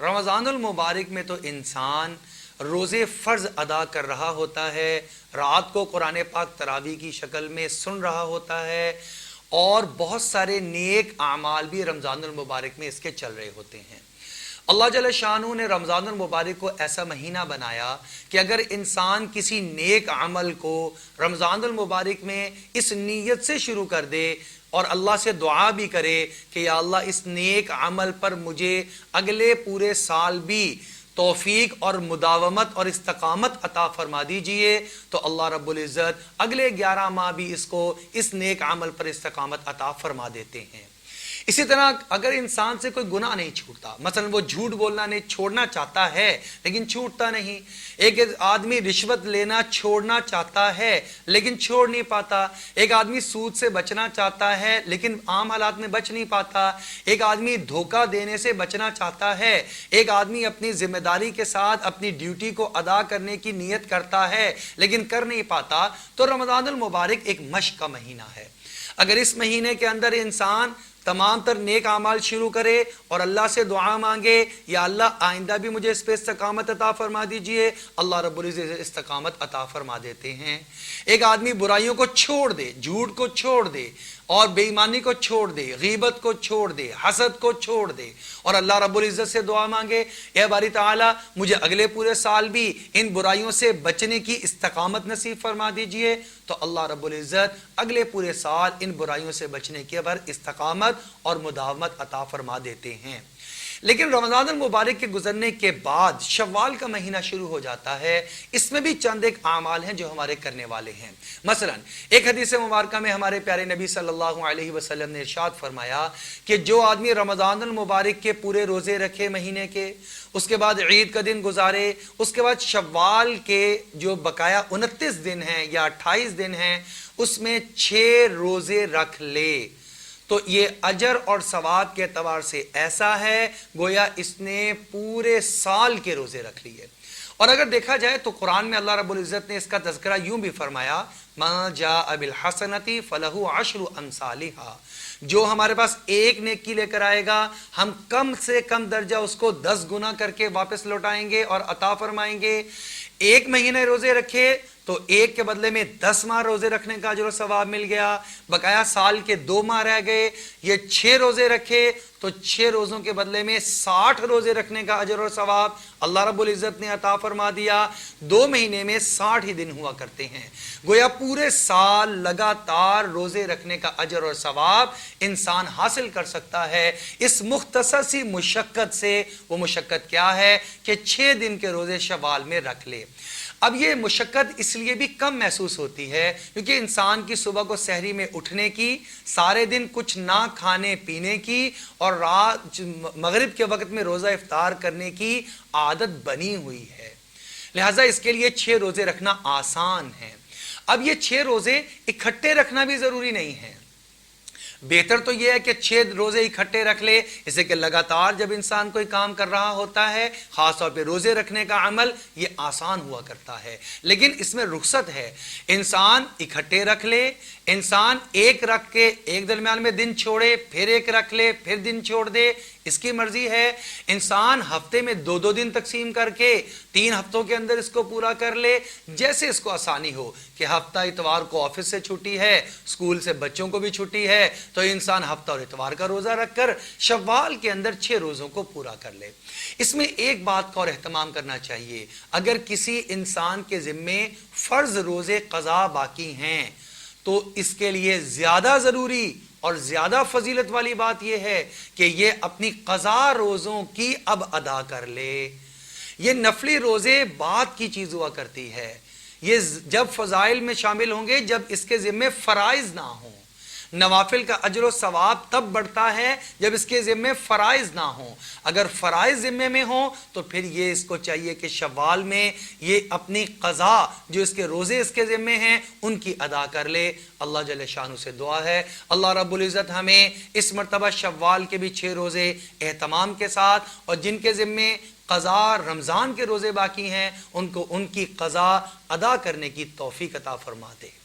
रमज़ानुल मुबारक में तो इंसान रोज़े फ़र्ज़ अदा कर रहा होता है, रात को कुरान पाक तरावी की शक्ल में सुन रहा होता है और बहुत सारे नेक आमाल भी रमज़ानुल मुबारक में इसके चल रहे होते हैं। अल्लाह जल्ल शानहू ने रमज़ानुल मुबारक को ऐसा महीना बनाया कि अगर इंसान किसी नेक अमल को रमज़ानुल मुबारक में इस नीयत से शुरू कर दे और अल्लाह से दुआ भी करे कि या अल्लाह इस नेक अमल पर मुझे अगले पूरे साल भी तौफीक और मुदावमत और इस्तकामत अता फरमा दीजिए, तो अल्लाह रब्बुल इज़्ज़त अगले 11 माह भी इसको इस नेक अमल पर इस्तकामत अता फरमा देते हैं। इसी तरह अगर इंसान से कोई गुनाह नहीं छूटता, मसलन वो झूठ बोलना नहीं छोड़ना चाहता है लेकिन छूटता नहीं, एक आदमी रिश्वत लेना छोड़ना चाहता है लेकिन छोड़ नहीं पाता, एक आदमी सूद से बचना चाहता है लेकिन आम हालात में बच नहीं पाता, एक आदमी धोखा देने से बचना चाहता है, एक आदमी अपनी जिम्मेदारी के साथ अपनी ड्यूटी को अदा करने की नीयत करता है लेकिन कर नहीं पाता, तो रमज़ानुल मुबारक एक मश्क का महीना है। अगर इस महीने के अंदर इंसान तमाम तर नेक आमाल शुरू करे और अल्लाह से दुआ मांगे, या अल्लाह आइंदा भी मुझे इस पे इस्तकामत अता फरमा दीजिए, अल्लाह रब्बुल इज़्ज़त इस्तकामत अता फरमा देते हैं। एक आदमी बुराइयों को छोड़ दे, झूठ को छोड़ दे और बेईमानी को छोड़ दे, गीबत को छोड़ दे, हसद को छोड़ दे और अल्लाह रब्बुल इज़्ज़त से दुआ मांगे, या बारी ताला मुझे अगले पूरे साल भी इन बुराइयों से बचने की इस्तकामत नसीब फरमा दीजिए, तो अल्लाह रब्बुल इज़्ज़त अगले पूरे साल इन बुराइयों से बचने की पर इस्तकामत और मुदावमत अता फरमा देते हैं। लेकिन रमज़ानुल मुबारक के गुजरने के बाद शव्वाल का महीना शुरू हो जाता है, इसमें भी चंद एक आमाल हैं जो हमारे करने वाले हैं। मसलन एक हदीस मुबारक में हमारे प्यारे नबी सल्लल्लाहु अलैहि वसल्लम ने इरशाद फरमाया कि जो आदमी रमज़ानुल मुबारक के पूरे रोजे रखे महीने के, उसके बाद ईद का दिन गुजारे, उसके बाद शव्वाल के जो बकाया 29 दिन हैं या 28 दिन हैं उसमें 6 रोजे रख ले, तो ये अजर और सवाब के एतबार से ऐसा है गोया इसने पूरे साल के रोजे रख लिए। और अगर देखा जाए तो कुरान में अल्लाह रब्बुल इज़्ज़त ने इसका तज़किरा यूं भी फरमाया, मा जाअ बिल हसनती फलहु अशरु अमसालिहा, जो हमारे पास एक नेकी लेकर आएगा हम कम से कम दर्जा उसको 10 गुना करके वापस लौटाएंगे और अता फरमाएंगे। एक महीने रोजे रखे तो एक के बदले में 10 माह रोजे रखने का अजर और सवाब मिल गया, बकाया साल के 2 माह रह गए। ये 6 रोजे रखे तो 6 रोजों के बदले में 60 रोजे रखने का अजर और सवाब अल्लाह रब्बुल इज़्ज़त ने अता फरमा दिया। 2 महीने में 60 ही दिन हुआ करते हैं, गोया पूरे साल लगातार रोजे रखने का अजर और सवाब इंसान हासिल कर सकता है इस मुख्तसर सी मुशक्कत से। वो मुशक्कत क्या है कि 6 दिन के रोजे शव्वाल में रख ले। अब ये मुशक्कत इसलिए भी कम महसूस होती है क्योंकि इंसान की सुबह को सहरी में उठने की, सारे दिन कुछ ना खाने पीने की और रात मगरिब के वक्त में रोज़ा इफ्तार करने की आदत बनी हुई है, लिहाजा इसके लिए 6 रोज़े रखना आसान है। अब ये 6 रोज़े इकट्ठे रखना भी ज़रूरी नहीं है, बेहतर तो यह है कि 6 रोजे इकट्ठे रख ले, इससे कि लगातार जब इंसान कोई काम कर रहा होता है, खास तौर पे रोजे रखने का अमल ये आसान हुआ करता है। लेकिन इसमें रुखसत है, इंसान इकट्ठे रख ले, इंसान एक रख के एक दरमियान में दिन छोड़े, फिर एक रख ले, फिर दिन छोड़ दे, इसकी मर्जी है। इंसान हफ्ते में 2-2 दिन तकसीम करके 3 हफ्तों के अंदर इसको पूरा कर ले, जैसे इसको आसानी हो कि हफ्ता इतवार को ऑफिस से छुट्टी है, स्कूल से बच्चों को भी छुट्टी है, तो इंसान हफ्ता और इतवार का रोजा रखकर शव्वाल के अंदर 6 रोजों को पूरा कर ले। इसमें एक बात का और एहतमाम करना चाहिए, अगर किसी इंसान के जिम्मे फर्ज रोजे कज़ा बाकी हैं तो इसके लिए ज्यादा जरूरी और ज्यादा फजीलत वाली बात यह है कि ये अपनी कज़ा रोजों की अब अदा कर ले। ये नफली रोजे बाद की चीज हुआ करती है, ये जब फजाइल में शामिल होंगे जब इसके जिम्मे फराइज ना हो। नवाफिल का अजर और सवाब तब बढ़ता है जब इसके जिम्मे फराइज ना हो। अगर फराइज जिम्मे में हो तो फिर ये इसको चाहिए कि शव्वाल में ये अपनी कज़ा जो इसके रोजे इसके जिम्मे हैं उनकी अदा कर ले। अल्लाह जल्ल शानु से दुआ है अल्लाह रब्बुल इज़्ज़त हमें इस मरतबा शव्वाल के भी 6 रोजे एहतमाम के साथ और जिनके जिम्मे कज़ा रमज़ान के रोजे बाकी हैं उनको उनकी कज़ा अदा करने की तौफीक अता फरमा दे।